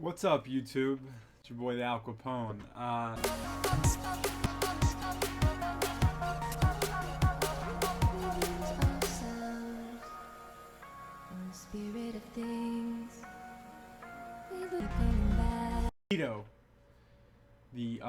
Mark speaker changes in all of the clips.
Speaker 1: What's up, YouTube? It's your boy, theAlcapown. Keto, the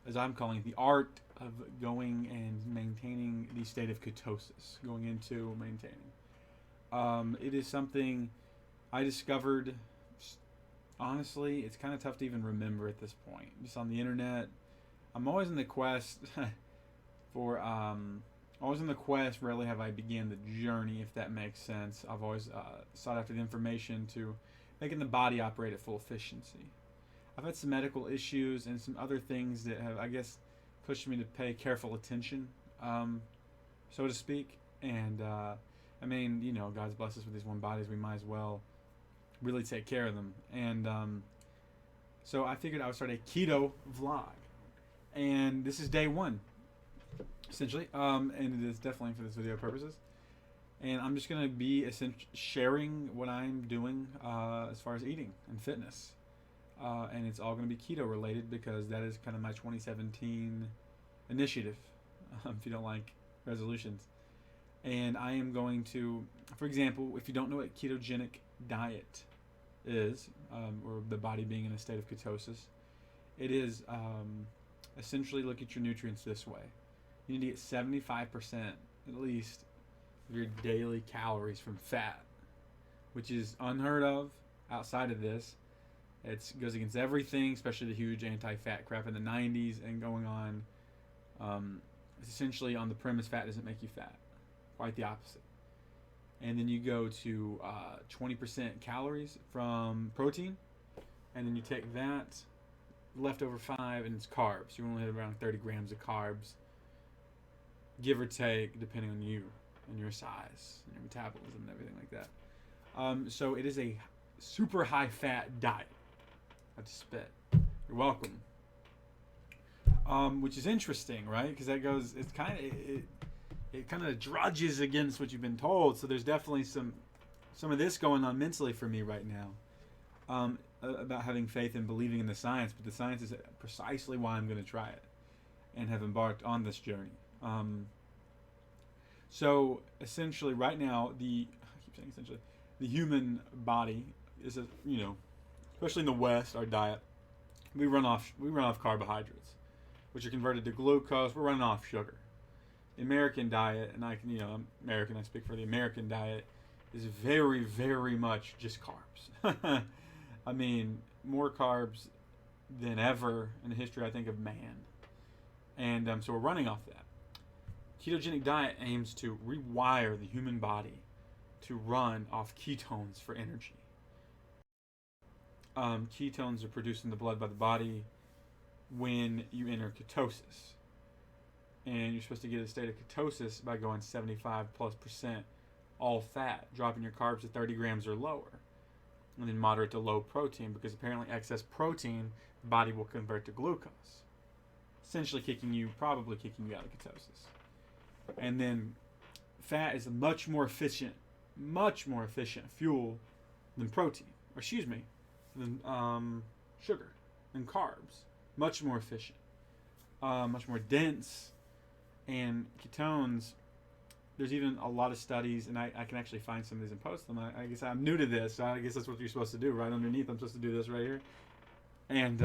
Speaker 1: as I'm calling it, the art of going and maintaining the state of ketosis, going into maintaining. It is something I discovered. Honestly, it's kind of tough to even remember at this point. Just on the internet, I'm always in the quest for. Always in the quest. Rarely have I began the journey, if that makes sense. I've always sought after the information to making the body operate at full efficiency. I've had some medical issues and some other things that have, I guess, pushed me to pay careful attention, so to speak. And I mean, you know, God's blessed us with these one bodies. We might as well really take care of them. And so I figured I would start a keto vlog. And this is day one, essentially. And it is definitely for this video purposes. And I'm just going to be sharing what I'm doing as far as eating and fitness. And it's all going to be keto related because that is kind of my 2017 initiative, if you don't like resolutions. And I am going to, for example, if you don't know what ketogenic diet is, or the body being in a state of ketosis, it is essentially look at your nutrients this way. You need to get 75% at least of your daily calories from fat, which is unheard of outside of this. It goes against everything, especially the huge anti-fat crap in the 90s and going on. It's essentially on the premise fat doesn't make you fat. Quite the opposite. And then you go to 20% calories from protein, and then you take that leftover 5 and it's carbs. You only have around 30 grams of carbs, give or take, depending on you and your size and your metabolism and everything like that. So it is a super high fat diet. I have to spit. You're welcome. Which is interesting, right? Because that goes. It's kind of it kind of drudges against what you've been told. So there's definitely some of this going on mentally for me right now, about having faith and believing in the science. But the science is precisely why I'm going to try it and have embarked on this journey. So essentially, right now, I keep saying essentially, the human body is especially in the West, our diet, we run off carbohydrates, which are converted to glucose. We're running off sugar. The American diet, and I'm American, I speak for the American diet, is very, very much just carbs. I mean, more carbs than ever in the history, I think, of man. And so we're running off that. Ketogenic diet aims to rewire the human body to run off ketones for energy. Ketones are produced in the blood by the body when you enter ketosis. And you're supposed to get a state of ketosis by going 75+% all fat, dropping your carbs to 30 grams or lower, and then moderate to low protein, because apparently excess protein the body will convert to glucose, essentially probably kicking you out of ketosis. And then fat is a much more efficient fuel than protein, or than sugar and carbs. Much more efficient, much more dense. And ketones, there's even a lot of studies, and I can actually find some of these and post them. I guess I'm new to this, so I guess that's what you're supposed to do. Right underneath, I'm supposed to do this right here. And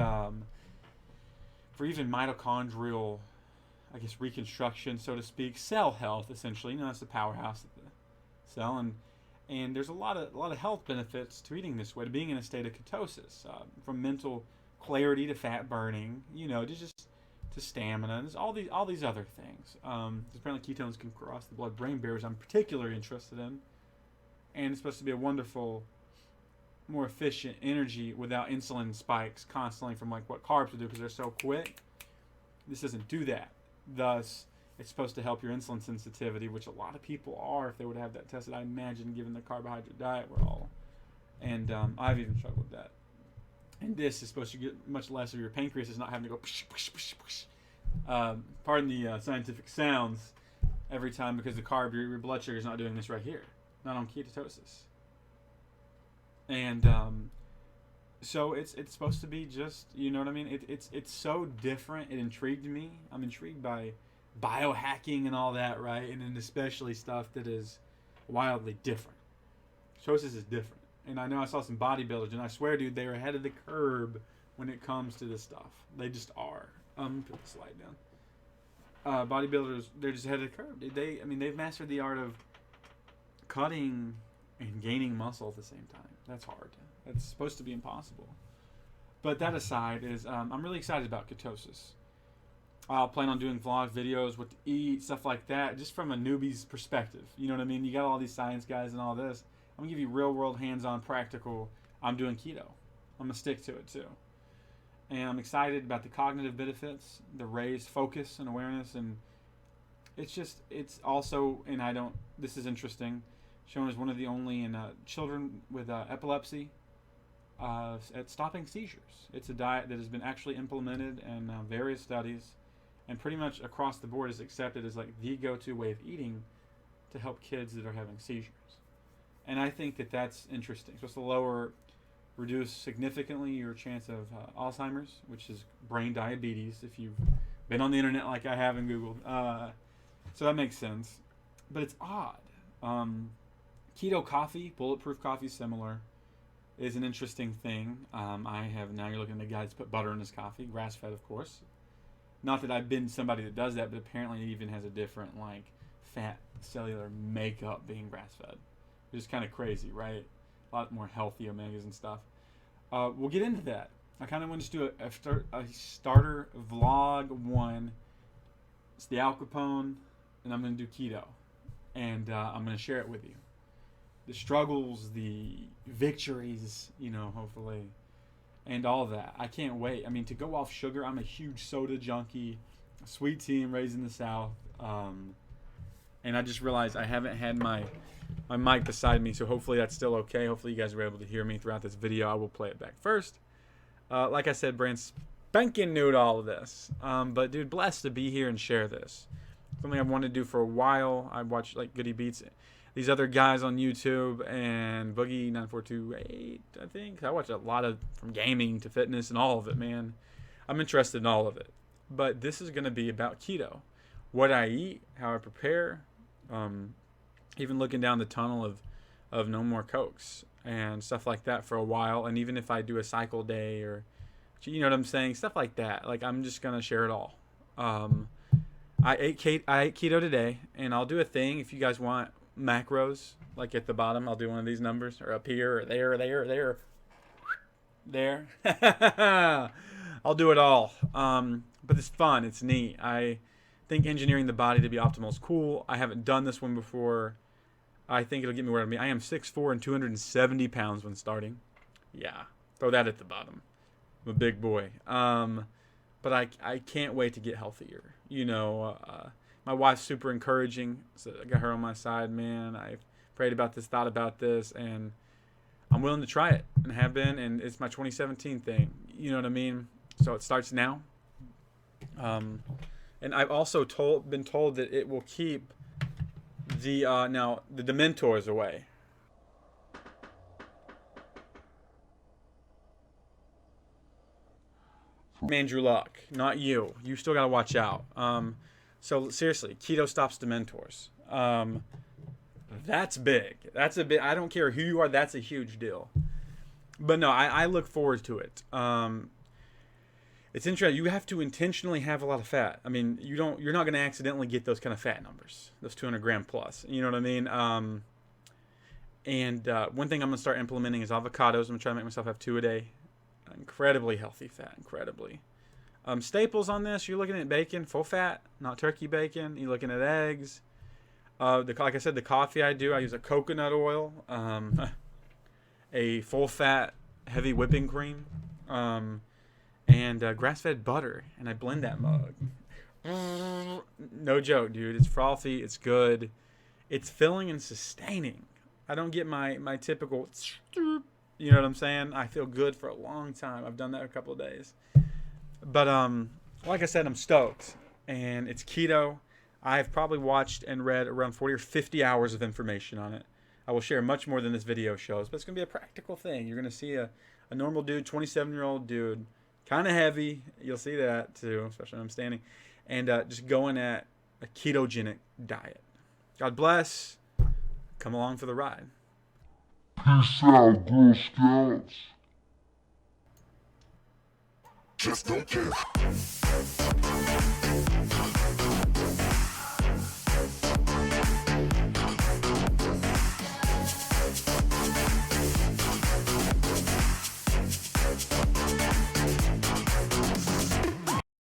Speaker 1: for even mitochondrial, I guess, reconstruction, so to speak, cell health, essentially. That's the powerhouse of the cell. And there's a lot of health benefits to eating this way, to being in a state of ketosis, from mental clarity to fat burning, to stamina. There's all these other things. Apparently ketones can cross the blood-brain barriers I'm particularly interested in. And it's supposed to be a wonderful, more efficient energy without insulin spikes constantly from like what carbs would do, because they're so quick. This doesn't do that. Thus, it's supposed to help your insulin sensitivity, which a lot of people are if they would have that tested, I imagine, given the carbohydrate diet we're all. And I've even struggled with that. And this is supposed to get much less of your pancreas is not having to go psh, psh, psh, psh. Pardon the scientific sounds every time, because the your blood sugar is not doing this right here, not on ketosis. And So it's supposed to be just, you know what I mean? It's so different. It intrigued me. I'm intrigued by biohacking and all that, right? And then especially stuff that is wildly different. Ketosis is different. And I know I saw some bodybuilders, and I swear, dude, they're ahead of the curve when it comes to this stuff. They just are. Put the slide down. Bodybuilders, they're just ahead of the curve. They've mastered the art of cutting and gaining muscle at the same time. That's hard. That's supposed to be impossible. But that aside, I'm really excited about ketosis. I'll plan on doing vlog videos, what to eat, stuff like that, just from a newbie's perspective. You know what I mean? You got all these science guys and all this. I'm going to give you real-world, hands-on, practical. I'm doing keto. I'm going to stick to it, too. And I'm excited about the cognitive benefits, the raised focus and awareness. And it's also, this is interesting, shown as one of the only in children with epilepsy at stopping seizures. It's a diet that has been actually implemented in various studies, and pretty much across the board is accepted as like the go-to way of eating to help kids that are having seizures. And I think that that's interesting. So it's to reduce significantly your chance of Alzheimer's, which is brain diabetes, if you've been on the internet like I have and Googled. So that makes sense. But it's odd. Keto coffee, bulletproof coffee, similar, is an interesting thing. Now you're looking at the guy that's put butter in his coffee, grass-fed, of course. Not that I've been somebody that does that, but apparently it even has a different, like, fat cellular makeup being grass-fed. Which is kind of crazy, right? A lot more healthy omegas and stuff. We'll get into that. I kind of want to just do a starter vlog one. It's theAlcapown, and I'm going to do keto. And I'm going to share it with you. The struggles, the victories, hopefully, and all that. I can't wait. I mean, to go off sugar, I'm a huge soda junkie, a sweet tea raised in the South. And I just realized I haven't had my mic beside me, so hopefully that's still okay. Hopefully you guys were able to hear me throughout this video. I will play it back first. Like I said, brand spanking new to all of this. But dude, blessed to be here and share this. Something I've wanted to do for a while. I watch like Goody Beats, these other guys on YouTube, and Boogie9428, I think. I watch a lot of, from gaming to fitness and all of it, man. I'm interested in all of it. But this is going to be about keto. What I eat, how I prepare, even looking down the tunnel of no more Cokes and stuff like that for a while. And even if I do a cycle day or, you know what I'm saying, stuff like that. Like, I'm just going to share it all. I ate keto today, and I'll do a thing if you guys want macros, like at the bottom. I'll do one of these numbers, or up here, or there. I'll do it all. But it's fun. It's neat. I think engineering the body to be optimal is cool. I haven't done this one before. I think it'll get me where I mean. I am 6'4" and 270 pounds when starting. Yeah, throw that at the bottom. I'm a big boy. But I can't wait to get healthier. My wife's super encouraging. So I got her on my side, man. I've prayed about this, thought about this, and I'm willing to try it, and have been. And it's my 2017 thing. You know what I mean? So it starts now. And I've also been told that it will keep the Dementors away. Andrew Luck, not you. You still gotta watch out. So seriously, keto stops Dementors. That's big. That's a bit. I don't care who you are. That's a huge deal. But no, I look forward to it. It's interesting. You have to intentionally have a lot of fat. I mean, you're not going to accidentally get those kind of fat numbers, those 200 gram plus. You know what I mean? And one thing I'm going to start implementing is avocados. I'm going to try to make myself have 2 a day. Incredibly healthy fat, incredibly. Staples on this, you're looking at bacon, full fat, not turkey bacon. You're looking at eggs. Like I said, the coffee I use a coconut oil, a full fat, heavy whipping cream, and grass-fed butter, and I blend that mug. No joke, dude. It's frothy. It's good. It's filling and sustaining. I don't get my typical, you know what I'm saying? I feel good for a long time. I've done that a couple of days. But like I said, I'm stoked. And it's keto. I've probably watched and read around 40 or 50 hours of information on it. I will share much more than this video shows, but it's going to be a practical thing. You're going to see a a normal dude, 27-year-old dude, kind of heavy. You'll see that too, especially when I'm standing, and just going at a ketogenic diet. God bless. Come along for the ride.
Speaker 2: Peace out, Girl Scouts.
Speaker 3: Just don't care.